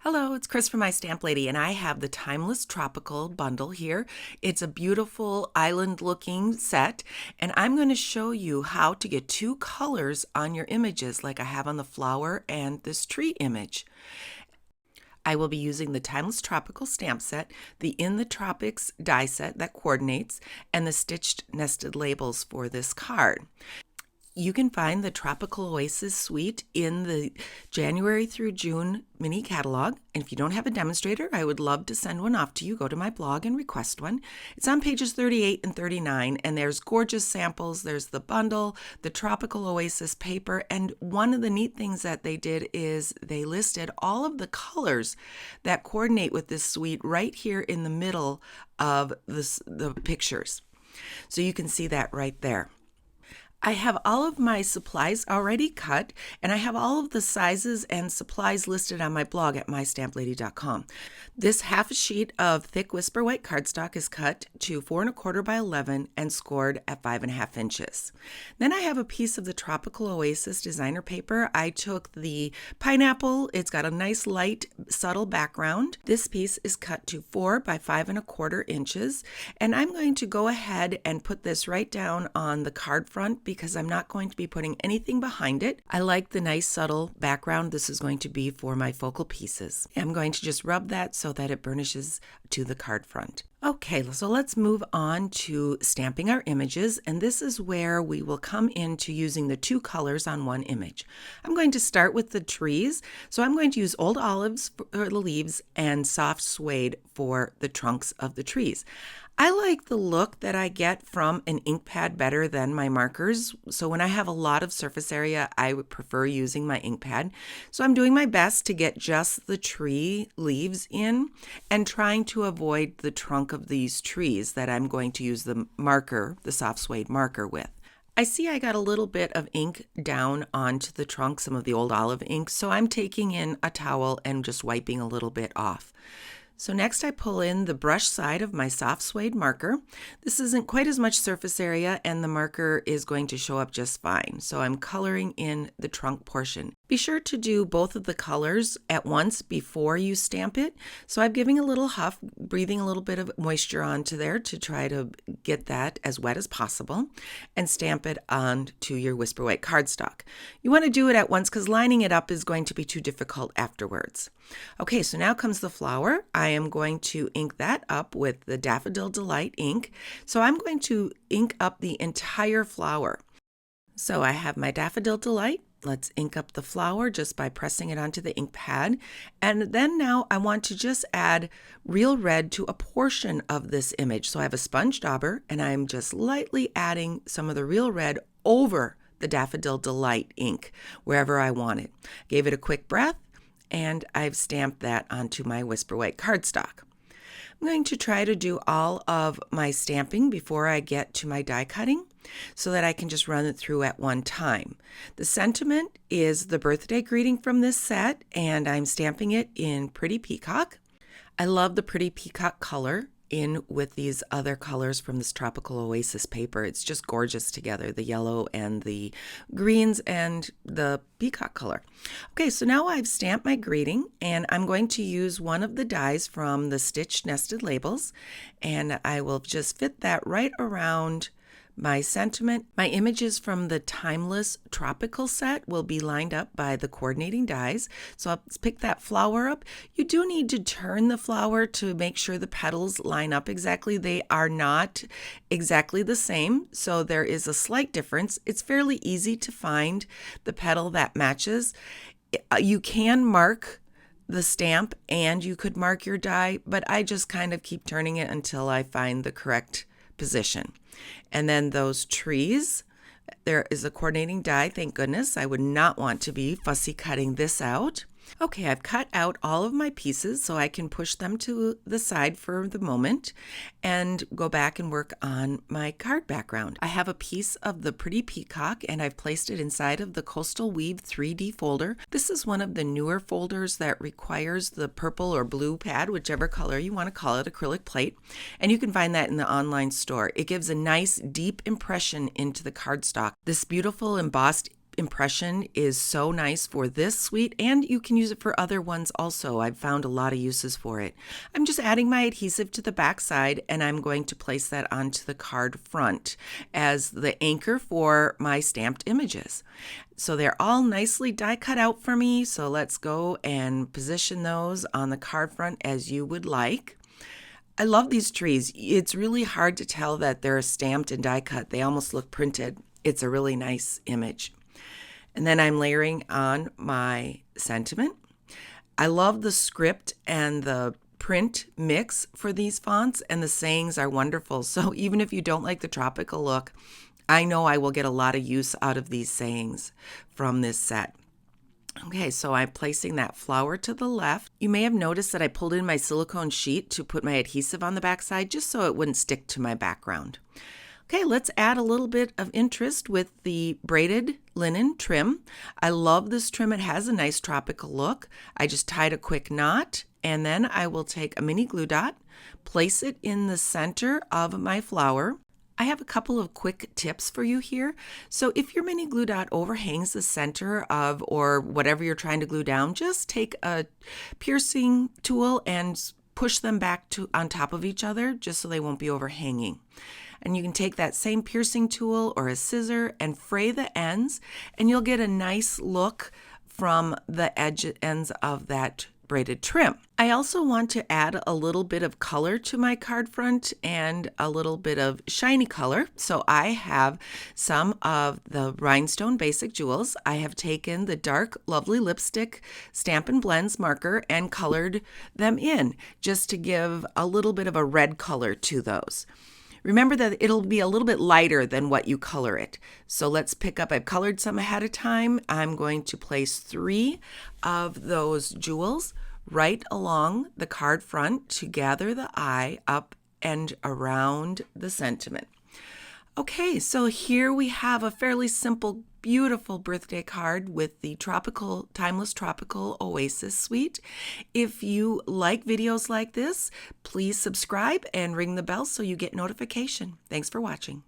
Hello, it's Chris from My Stamp Lady, and I have the Timeless Tropical bundle here. It's a beautiful island-looking set, and I'm going to show you how to get two colors on your images like I have on the flower and this tree image. I will be using the Timeless Tropical stamp set, the In the Tropics die set that coordinates, and the stitched nested labels for this card. You can find the Tropical Oasis suite in the January through June mini catalog. And if you don't have a demonstrator, I would love to send one off to you. Go to my blog and request one. It's on pages 38 and 39, and there's gorgeous samples. There's the bundle, the Tropical Oasis paper, and one of the neat things that they did is they listed all of the colors that coordinate with this suite right here in the middle of the pictures. So you can see that right there. I have all of my supplies already cut, and I have all of the sizes and supplies listed on my blog at mystamplady.com. This half a sheet of thick Whisper White cardstock is cut to 4 1/4 by 11 and scored at 5 1/2 inches. Then I have a piece of the Tropical Oasis designer paper. I took the pineapple. It's got a nice light, subtle background. This piece is cut to 4 by 5 1/4 inches, and I'm going to go ahead and put this right down on the card front because I'm not going to be putting anything behind it. I like the nice subtle background. This is going to be for my focal pieces. I'm going to just rub that so that it burnishes to the card front. Okay, so let's move on to stamping our images, and this is where we will come into using the two colors on one image. I'm going to start with the trees, so I'm going to use old olives for the leaves and soft suede for the trunks of the trees. I like the look that I get from an ink pad better than my markers. So when I have a lot of surface area, I would prefer using my ink pad. So I'm doing my best to get just the tree leaves in and trying to avoid the trunk of these trees that I'm going to use the marker, the soft suede marker with. I see I got a little bit of ink down onto the trunk, some of the old olive ink, so I'm taking in a towel and just wiping a little bit off. So next I pull in the brush side of my soft suede marker. This isn't quite as much surface area and the marker is going to show up just fine. So I'm coloring in the trunk portion. Be sure to do both of the colors at once before you stamp it. So I'm giving a little huff, breathing a little bit of moisture onto there to try to get that as wet as possible and stamp it onto your Whisper White cardstock. You want to do it at once because lining it up is going to be too difficult afterwards. Okay, so now comes the flower. I am going to ink that up with the Daffodil Delight ink. So I'm going to ink up the entire flower. So I have my Daffodil Delight. Let's ink up the flower just by pressing it onto the ink pad. And then now I want to just add real red to a portion of this image. So I have a sponge dauber and I'm just lightly adding some of the real red over the Daffodil Delight ink wherever I want it. Gave it a quick breath and I've stamped that onto my Whisper White cardstock. I'm going to try to do all of my stamping before I get to my die cutting so that I can just run it through at one time. The sentiment is the birthday greeting from this set, and I'm stamping it in Pretty Peacock. I love the Pretty Peacock color in with these other colors from this Tropical Oasis paper. It's just gorgeous together, the yellow and the greens and the peacock color. Okay, so now I've stamped my greeting and I'm going to use one of the dies from the Stitched Nested Labels, and I will just fit that right around my sentiment. My images from the Timeless Tropical set will be lined up by the coordinating dies. So I'll pick that flower up. You do need to turn the flower to make sure the petals line up exactly. They are not exactly the same, so there is a slight difference. It's fairly easy to find the petal that matches. You can mark the stamp and you could mark your die, but I just kind of keep turning it until I find the correct position. And then those trees, there is a coordinating die, thank goodness. I would not want to be fussy cutting this out. Okay, I've cut out all of my pieces so I can push them to the side for the moment and go back and work on my card background. I have a piece of the Pretty Peacock and I've placed it inside of the Coastal Weave 3D folder. This is one of the newer folders that requires the purple or blue pad, whichever color you want to call it, acrylic plate, and you can find that in the online store. It gives a nice deep impression into the cardstock. This beautiful embossed impression is so nice for this suite, and you can use it for other ones also. I've found a lot of uses for it. I'm just adding my adhesive to the back side, and I'm going to place that onto the card front as the anchor for my stamped images. So they're all nicely die cut out for me, so let's go and position those on the card front as you would like. I love these trees. It's really hard to tell that they're stamped and die cut. They almost look printed. It's a really nice image. And then I'm layering on my sentiment. I love the script and the print mix for these fonts, and the sayings are wonderful. So even if you don't like the tropical look, I know I will get a lot of use out of these sayings from this set. Okay, so I'm placing that flower to the left. You may have noticed that I pulled in my silicone sheet to put my adhesive on the back side just so it wouldn't stick to my background. Okay, let's add a little bit of interest with the braided linen trim. I love this trim. It has a nice tropical look. I just tied a quick knot, and then I will take a mini glue dot, place it in the center of my flower. I have a couple of quick tips for you here. So if your mini glue dot overhangs the center of or whatever you're trying to glue down, just take a piercing tool and push them back on top of each other just so they won't be overhanging. And you can take that same piercing tool or a scissor and fray the ends, and you'll get a nice look from the ends of that braided trim. I also want to add a little bit of color to my card front and a little bit of shiny color. So I have some of the Rhinestone Basic Jewels. I have taken the dark Lovely Lipstick Stampin' Blends marker and colored them in just to give a little bit of a red color to those. Remember that it'll be a little bit lighter than what you color it. So let's pick up, I've colored some ahead of time. I'm going to place 3 of those jewels right along the card front to gather the eye up and around the sentiment. Okay, so here we have a fairly simple, beautiful birthday card with the Timeless Tropical Oasis Suite. If you like videos like this, please subscribe and ring the bell so you get notification. Thanks for watching.